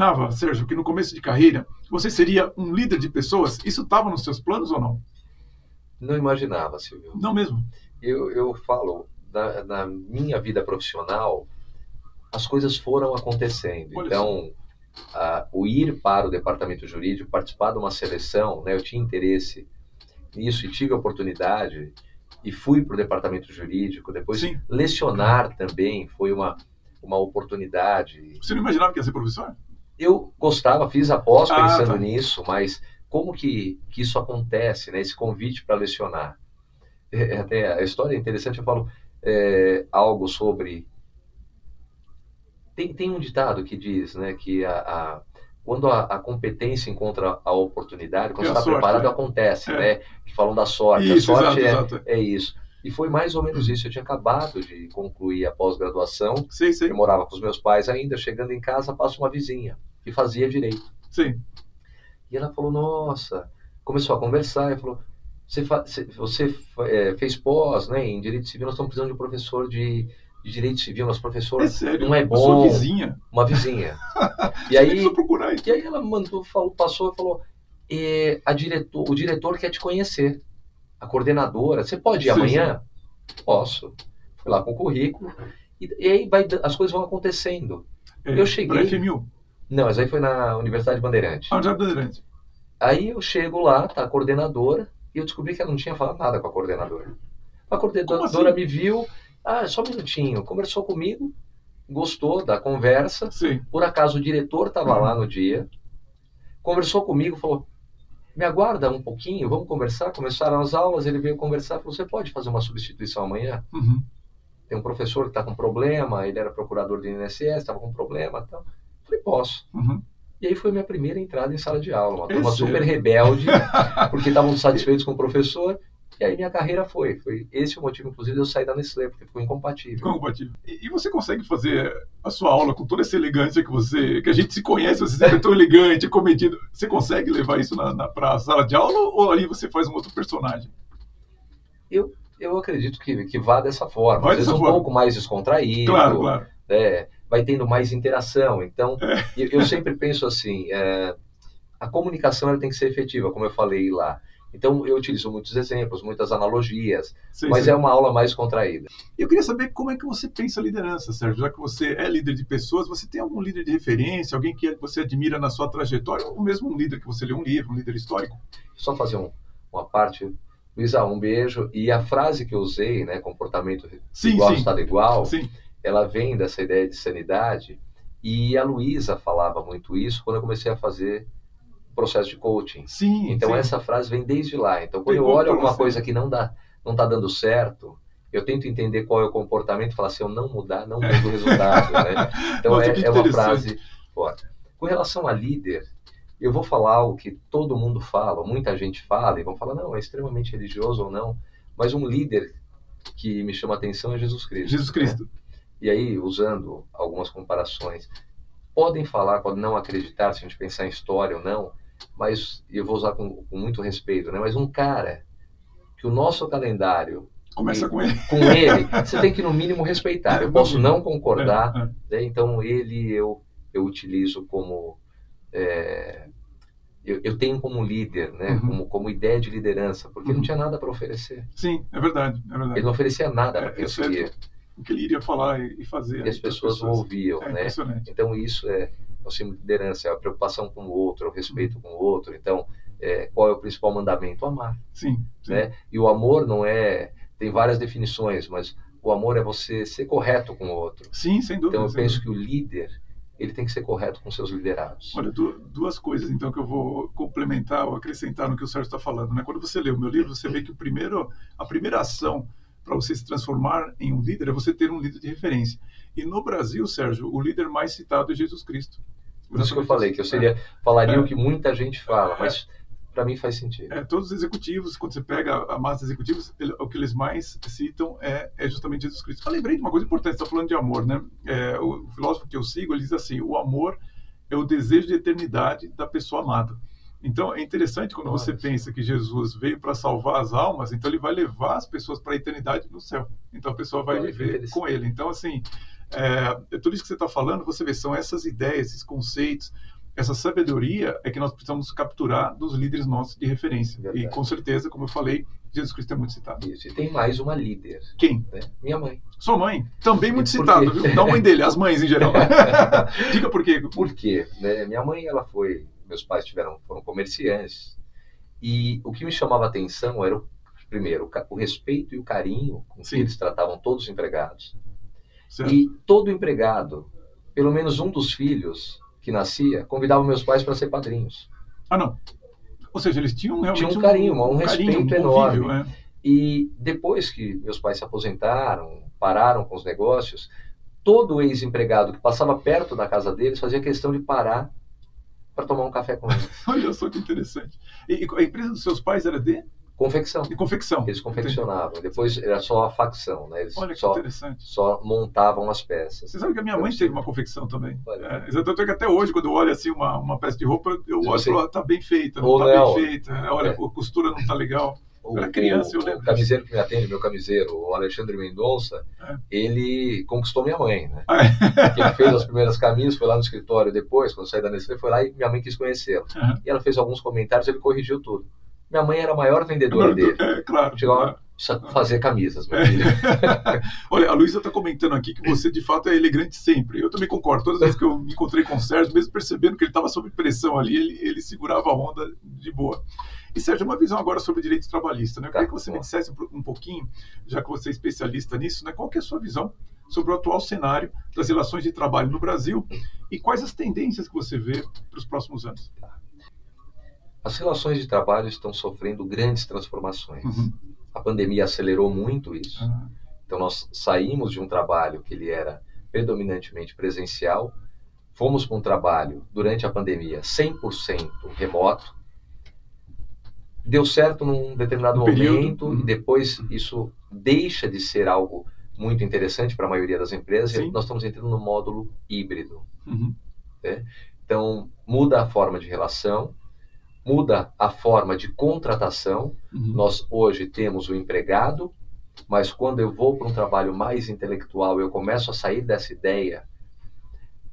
imaginava, Sérgio, que no começo de carreira você seria um líder de pessoas? Isso estava nos seus planos ou não? Não imaginava, Silvio. Não mesmo? Eu falo, na minha vida profissional, as coisas foram acontecendo. Olha só. Então, o ir para o departamento jurídico, participar de uma seleção, né, eu tinha interesse nisso e tive a oportunidade e fui para o departamento jurídico. Depois, Sim. lecionar também foi uma oportunidade. Você não imaginava que ia ser professor? Eu gostava, fiz a pós pensando tá. nisso, mas como que isso acontece, né, esse convite para lecionar? Até a história é interessante, eu falo algo sobre... Tem um ditado que diz, né, que quando a competência encontra a oportunidade, quando É você a está sorte, preparado, né? acontece, É. né? Que falam da sorte. Isso, A sorte exato. é isso. E foi mais ou menos isso. Eu tinha acabado de concluir a pós-graduação. Sei. Eu morava com os meus pais ainda. Chegando em casa, passa uma vizinha que fazia direito. Sim. E ela falou, nossa... Começou a conversar e falou, você fez pós, né, em Direito Civil, nós estamos precisando de um professor de Direito Civil, nosso professor É sério? não é A bom. sua vizinha? Uma vizinha. E aí, precisa procurar isso. E aí ela passou e falou, o diretor quer te conhecer, a coordenadora, você pode ir amanhã? Posso. Fui lá com o currículo, e aí as coisas vão acontecendo. Eu cheguei... Para FMU? Não, mas aí foi na Universidade Bandeirantes. Universidade Bandeirantes. Aí eu chego lá, tá a coordenadora, e eu descobri que ela não tinha falado nada com a coordenadora. A coordenadora assim? me viu, só um minutinho, conversou comigo, gostou da conversa. Sim. Por acaso o diretor estava lá no dia, conversou comigo, falou, me aguarda um pouquinho, vamos conversar. Começaram as aulas, ele veio conversar, falou, você pode fazer uma substituição amanhã? Tem um professor que está com problema, ele era procurador do INSS, estava com problema, tal. Falei, posso. E aí foi minha primeira entrada em sala de aula, uma turma super rebelde, porque estavam satisfeitos com o professor. E aí minha carreira foi esse o motivo, inclusive, de eu sair da Nestlé, porque ficou incompatível. E você consegue fazer a sua aula com toda essa elegância que a gente se conhece, você sempre é tão elegante, comedido. Você consegue levar isso para a sala de aula ou ali você faz um outro personagem? Eu acredito que vá dessa forma. Às vezes um pouco mais descontraído. Claro. Vai tendo mais interação. Então, eu sempre penso assim, a comunicação ela tem que ser efetiva, como eu falei lá. Então, eu utilizo muitos exemplos, muitas analogias, mas é uma aula mais contraída. Eu queria saber como é que você pensa a liderança, Sérgio. Já que você é líder de pessoas, você tem algum líder de referência, alguém que você admira na sua trajetória, ou mesmo um líder que você lê um livro, um líder histórico? Só fazer uma parte... Luísa, um beijo. E a frase que eu usei, né, comportamento igual, estado igual, ela vem dessa ideia de sanidade. E a Luísa falava muito isso quando eu comecei a fazer processo de coaching. Então essa frase vem desde lá. Então quando eu olho alguma coisa que não está dando certo, eu tento entender qual é o comportamento e falar, se eu não mudar, não muda o resultado. Né? Então é uma frase forte. Com relação a líder, eu vou falar algo que todo mundo fala, muita gente fala, e vão falar, não, é extremamente religioso ou não, mas um líder que me chama a atenção é Jesus Cristo. Jesus Cristo. Né? E aí, usando algumas comparações, podem falar, podem não acreditar, se a gente pensar em história ou não, mas eu vou usar com muito respeito, né? Mas um cara que o nosso calendário... Começa com ele. Com ele, você tem que, no mínimo, respeitar. Eu posso não concordar, né? Então ele eu utilizo como... Eu tenho como líder, né? Como ideia de liderança, porque ele não tinha nada para oferecer. Sim, é verdade. Ele não oferecia nada para quem seguia. O que ele iria falar e fazer. E as pessoas não ouviam, né? Então isso é liderança, é a preocupação com o outro, é o respeito com o outro. Então, qual é o principal mandamento? Amar. Sim. Né? E o amor não é... Tem várias definições, mas o amor é você ser correto com o outro. Sim, sem dúvida. Então eu penso que o líder, ele tem que ser correto com seus liderados. Olha, duas coisas, então, que eu vou complementar ou acrescentar no que o Sérgio está falando. Né? Quando você lê o meu livro, você vê que a primeira ação para você se transformar em um líder é você ter um líder de referência. E no Brasil, Sérgio, o líder mais citado é Jesus Cristo. Por isso que eu falei, que eu falaria o que muita gente fala, mas para mim faz sentido. Todos os executivos, quando você pega a massa de executivos, o que eles mais citam é justamente Jesus Cristo. Eu lembrei de uma coisa importante, você está falando de amor, né? O filósofo que eu sigo, ele diz assim, o amor é o desejo de eternidade da pessoa amada. Então, é interessante quando você pensa que Jesus veio para salvar as almas, então ele vai levar as pessoas para a eternidade no céu. Então, a pessoa vai viver com ele. Então, assim, tudo isso que você está falando, você vê, são essas ideias, esses conceitos, essa sabedoria é que nós precisamos capturar dos líderes nossos de referência. Verdade. E com certeza, como eu falei, Jesus Cristo é muito citado. Isso, e tem mais uma líder. Quem? Né? Minha mãe. Sua mãe? Também muito citado, viu? Não a mãe dele, as mães em geral. Diga por quê. Por quê? Né? Minha mãe, meus pais foram comerciantes. E o que me chamava a atenção era, primeiro, o respeito e o carinho com que eles tratavam todos os empregados. Certo. E todo empregado, pelo menos um dos filhos que nascia, convidava meus pais para ser padrinhos. Ah, não. Ou seja, eles tinham realmente um carinho, um respeito enorme. Convívio, né? E depois que meus pais se aposentaram, pararam com os negócios, todo ex-empregado que passava perto da casa deles fazia questão de parar para tomar um café com eles. Olha só que interessante. E a empresa dos seus pais era de? Confecção. De confecção. Eles confeccionavam. Entendi. Depois era só a facção, né? Eles Olha que interessante. Só montavam as peças. Você sabe que a minha mãe teve uma confecção também. Exatamente, que até hoje, quando eu olho assim uma peça de roupa, eu olho e falo, tá bem feita, não tá bem feita. Olha, a costura não tá legal. Eu era criança, eu lembro. O camiseiro que me atende, meu camiseiro, o Alexandre Mendonça, ele conquistou minha mãe, né? Porque ele fez as primeiras camisas, foi lá no escritório depois, quando saí da Nestlé, foi lá e minha mãe quis conhecê-lo. E ela fez alguns comentários, ele corrigiu tudo. Minha mãe era a maior vendedora dele. Claro. Chegou a fazer camisas, meu filho. Olha, a Luísa está comentando aqui que você, de fato, é elegante sempre. Eu também concordo. Todas as vezes que eu me encontrei com o Sérgio, mesmo percebendo que ele estava sob pressão ali, ele segurava a onda de boa. E, Sérgio, uma visão agora sobre o direito trabalhista, né? Eu queria que você me dissesse um pouquinho, já que você é especialista nisso, né? Qual que é a sua visão sobre o atual cenário das relações de trabalho no Brasil e quais as tendências que você vê para os próximos anos? As relações de trabalho estão sofrendo grandes transformações. A pandemia acelerou muito isso. Então, nós saímos de um trabalho que ele era predominantemente presencial, fomos para um trabalho, durante a pandemia, 100% remoto. Deu certo num determinado momento e depois isso deixa de ser algo muito interessante para a maioria das empresas. E nós estamos entrando no módulo híbrido. Né? Então, muda a forma de relação, muda a forma de contratação. Nós hoje temos o empregado, mas quando eu vou para um trabalho mais intelectual, eu começo a sair dessa ideia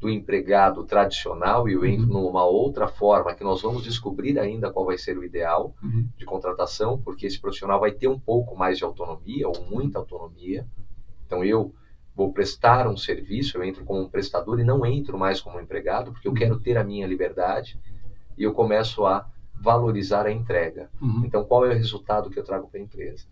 do empregado tradicional e eu entro numa outra forma que nós vamos descobrir ainda qual vai ser o ideal de contratação, porque esse profissional vai ter um pouco mais de autonomia ou muita autonomia. Então eu vou prestar um serviço, eu entro como um prestador e não entro mais como um empregado, porque eu quero ter a minha liberdade e eu começo a valorizar a entrega. Então, qual é o resultado que eu trago para a empresa?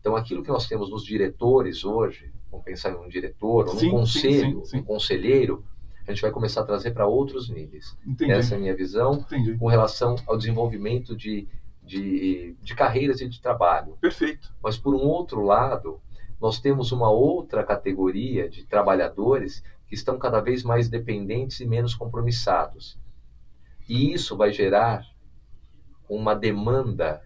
Então, aquilo que nós temos nos diretores hoje, vamos pensar em um diretor, ou num conselho, um conselheiro, a gente vai começar a trazer para outros níveis. Entendi. Essa é a minha visão com relação ao desenvolvimento de carreiras e de trabalho. Perfeito. Mas, por um outro lado, nós temos uma outra categoria de trabalhadores que estão cada vez mais dependentes e menos compromissados. E isso vai gerar uma demanda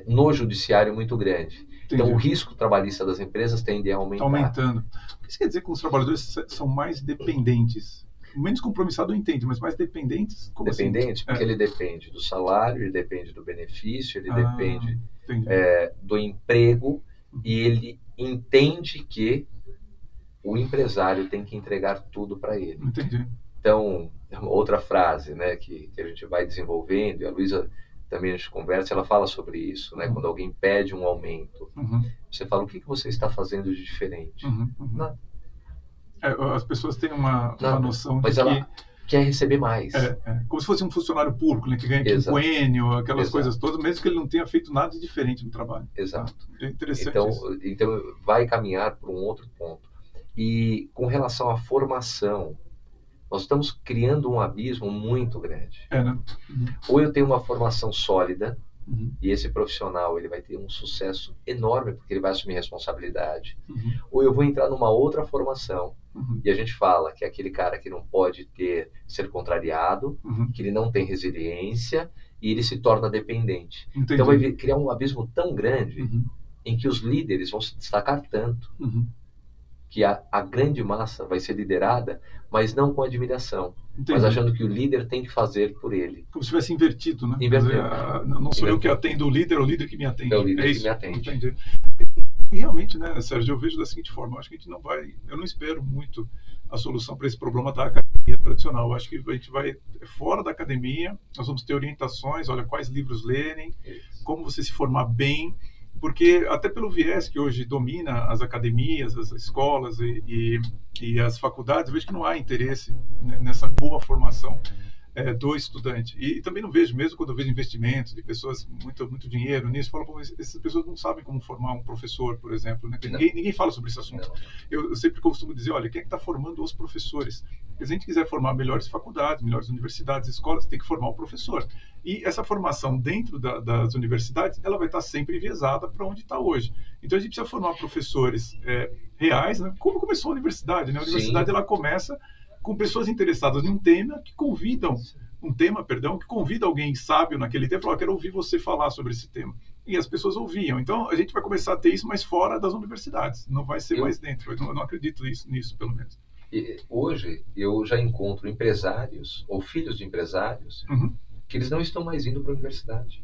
no judiciário muito grande. Entendi. Então, o risco trabalhista das empresas tende a aumentar. Está aumentando. O que isso quer dizer que os trabalhadores são mais dependentes? Menos compromissado eu entendo, mas mais dependentes? Como dependentes, assim? Porque ele depende do salário, ele depende do benefício, ele depende do emprego e ele entende que o empresário tem que entregar tudo para ele. Entendi. Então, outra frase, né, que a gente vai desenvolvendo, e a Luísa também a gente conversa, ela fala sobre isso, né? Quando alguém pede um aumento, você fala, o que você está fazendo de diferente? Nada. As pessoas têm uma noção mas de ela quer receber mais. Como se fosse um funcionário público, né, que ganha quinquênio, aquelas coisas todas, mesmo que ele não tenha feito nada de diferente no trabalho. Exato. É interessante então vai caminhar para um outro ponto. E com relação à formação, nós estamos criando um abismo muito grande. Né? Ou eu tenho uma formação sólida, e esse profissional ele vai ter um sucesso enorme, porque ele vai assumir responsabilidade. Ou eu vou entrar numa outra formação, e a gente fala que é aquele cara que não pode ser contrariado, que ele não tem resiliência, e ele se torna dependente. Entendi. Então vai criar um abismo tão grande, em que os líderes vão se destacar tanto, que a grande massa vai ser liderada, mas não com admiração, mas achando que o líder tem que fazer por ele. Como se tivesse invertido, né? Invertido. Não sou eu que atendo o líder, é o líder que me atende. É o líder que me atende. Entendi. E realmente, né, Sérgio, eu vejo da seguinte forma, eu acho que a gente não vai, eu não espero muito a solução para esse problema da academia tradicional. Eu acho que a gente vai fora da academia, nós vamos ter orientações, olha, quais livros lerem, como você se formar bem, porque até pelo viés que hoje domina as academias, as escolas e as faculdades, eu vejo que não há interesse nessa boa formação do estudante. E também não vejo, mesmo quando eu vejo investimentos de pessoas, muito dinheiro nisso, falo, essas pessoas não sabem como formar um professor, por exemplo. Né? Ninguém fala sobre esse assunto. Eu sempre costumo dizer, olha, quem é que está formando os professores? Se a gente quiser formar melhores faculdades, melhores universidades, escolas, tem que formar o professor. E essa formação dentro das universidades, ela vai estar sempre enviesada para onde está hoje. Então a gente precisa formar professores reais, né? Como começou a universidade, né? A universidade ela começa com pessoas interessadas em um tema que convida alguém sábio naquele tema e falar, quero ouvir você falar sobre esse tema. E as pessoas ouviam. Então, a gente vai começar a ter isso mais fora das universidades. Não vai ser mais dentro. Eu não acredito nisso, pelo menos. E hoje, eu já encontro empresários, ou filhos de empresários, que eles não estão mais indo para a universidade.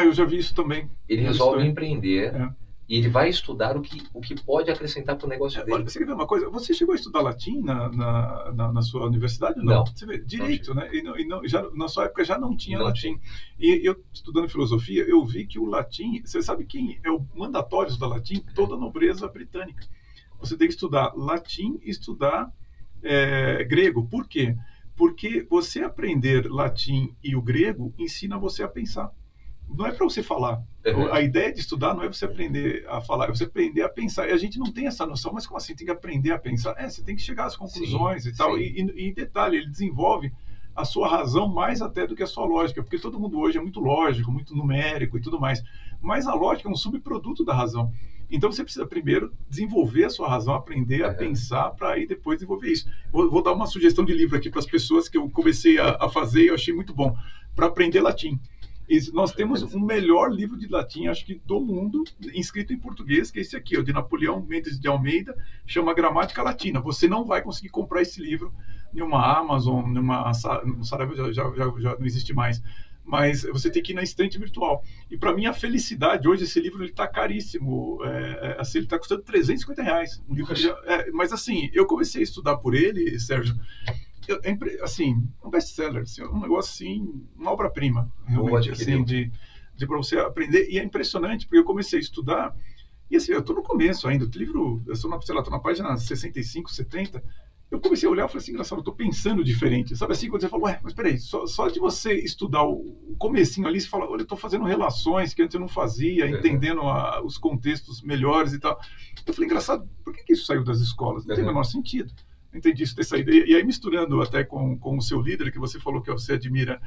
Eu já vi isso também. Ele resolve empreender... E ele vai estudar o que pode acrescentar para o negócio dele. Você quer ver uma coisa? Você chegou a estudar latim na sua universidade? Não. Você vê, direito, né? Já, na sua época já não tinha latim. E eu, estudando filosofia, eu vi que o latim... Você sabe quem é o mandatório da latim? Toda a nobreza britânica. Você tem que estudar latim e estudar grego. Por quê? Porque você aprender latim e o grego ensina você a pensar. Não é para você falar. A ideia de estudar não é você aprender a falar, é você aprender a pensar. E a gente não tem essa noção, mas como assim? Tem que aprender a pensar? Você tem que chegar às conclusões e tal. E detalhe, ele desenvolve a sua razão mais até do que a sua lógica, porque todo mundo hoje é muito lógico, muito numérico e tudo mais. Mas a lógica é um subproduto da razão. Então você precisa primeiro desenvolver a sua razão, aprender a pensar para aí depois desenvolver isso. Vou dar uma sugestão de livro aqui para as pessoas que eu comecei a fazer e eu achei muito bom, para aprender latim. Nós temos o melhor livro de latim, acho que do mundo, escrito em português, que é esse aqui, de Napoleão Mendes de Almeida, chama Gramática Latina. Você não vai conseguir comprar esse livro em uma Amazon, no Saraiva já não existe mais, mas você tem que ir na estante virtual. E para minha felicidade, hoje esse livro está caríssimo, assim, ele está custando R$350. Um livro mas assim, eu comecei a estudar por ele, Sérgio, assim, um best-seller, assim, um negócio assim, uma obra-prima, realmente, assim, para você aprender. E é impressionante, porque eu comecei a estudar, e assim, eu estou no começo ainda, o livro, eu estou na página 65, 70, eu comecei a olhar e falei assim, engraçado, eu estou pensando diferente, sabe assim, quando você fala, mas peraí, só de você estudar o comecinho ali, você fala, olha, eu estou fazendo relações que antes eu não fazia, entendendo os contextos melhores e tal. Eu falei, engraçado, por que isso saiu das escolas? Não tem o menor sentido. Entendi isso ter saído. E aí, misturando até com o seu líder, que você falou que você admira,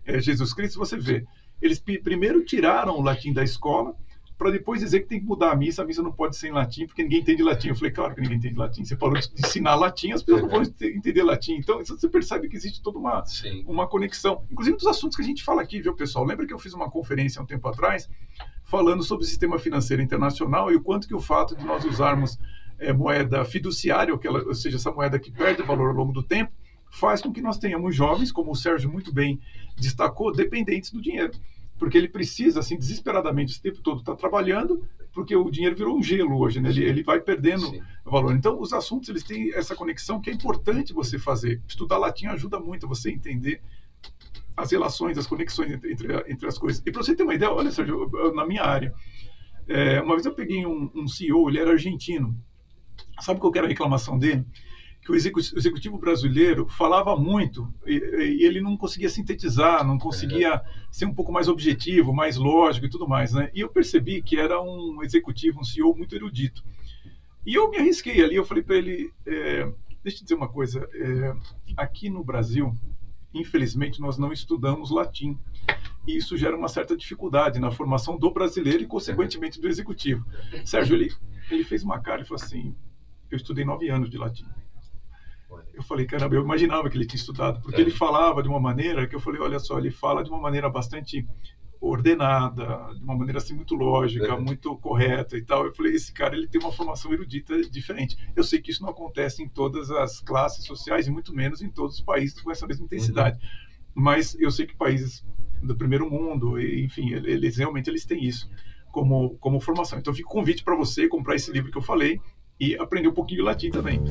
Jesus Cristo, você vê, eles primeiro tiraram o latim da escola, para depois dizer que tem que mudar a missa não pode ser em latim, porque ninguém entende latim. Eu falei, claro que ninguém entende latim. Você parou de ensinar latim, as pessoas não vão entender latim. Então, você percebe que existe toda uma conexão. Inclusive dos assuntos que a gente fala aqui, viu, pessoal? Lembra que eu fiz uma conferência há um tempo atrás, falando sobre o sistema financeiro internacional e o quanto que o fato de nós usarmos moeda fiduciária, ou seja, essa moeda que perde valor ao longo do tempo, faz com que nós tenhamos jovens, como o Sérgio muito bem destacou, dependentes do dinheiro. Porque ele precisa, assim, desesperadamente, esse tempo todo estar trabalhando, porque o dinheiro virou um gelo hoje, né? Ele vai perdendo valor. Então, os assuntos, eles têm essa conexão que é importante você fazer. Estudar latim ajuda muito a você entender as relações, as conexões entre as coisas. E para você ter uma ideia, olha, Sérgio, na minha área, uma vez eu peguei um CEO, ele era argentino. Sabe qual que era a reclamação dele? Que o executivo brasileiro falava muito e ele não conseguia sintetizar, não conseguia ser um pouco mais objetivo, mais lógico e tudo mais, né? E eu percebi que era um executivo, um CEO muito erudito. E eu me arrisquei ali, eu falei para ele, deixa eu dizer uma coisa, aqui no Brasil, infelizmente, nós não estudamos latim. E isso gera uma certa dificuldade na formação do brasileiro e, consequentemente, do executivo. Sérgio, ele fez uma cara e falou assim, eu estudei 9 anos de latim. Eu falei, caramba, eu imaginava que ele tinha estudado, porque ele falava de uma maneira que eu falei, olha só, ele fala de uma maneira bastante ordenada, de uma maneira assim muito lógica, muito correta e tal. Eu falei, esse cara, ele tem uma formação erudita diferente. Eu sei que isso não acontece em todas as classes sociais e muito menos em todos os países com essa mesma intensidade. Mas eu sei que países do primeiro mundo, enfim, eles realmente têm isso como formação. Então fica o convite para você comprar esse livro que eu falei e aprender um pouquinho de latim também.